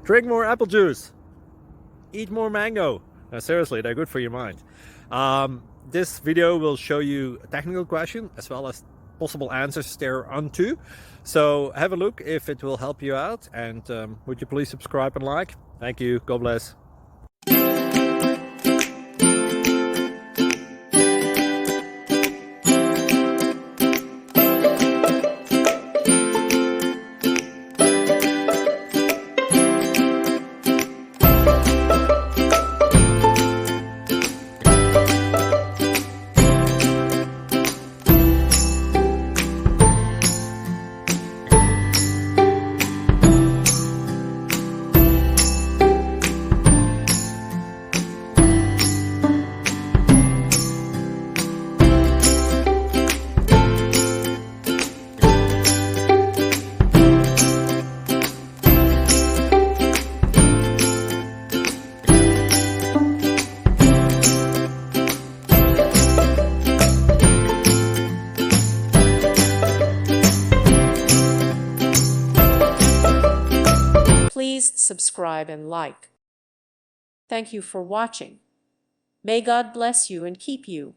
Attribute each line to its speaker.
Speaker 1: Drink more apple juice. Eat more mango. No, seriously, they're good for your mind. This video will show you a technical question as well as possible answers thereunto. So have a look if it will help you out, and would you please subscribe and like? Thank you. God bless.
Speaker 2: Please subscribe and like. Thank you for watching. May God bless you and keep you.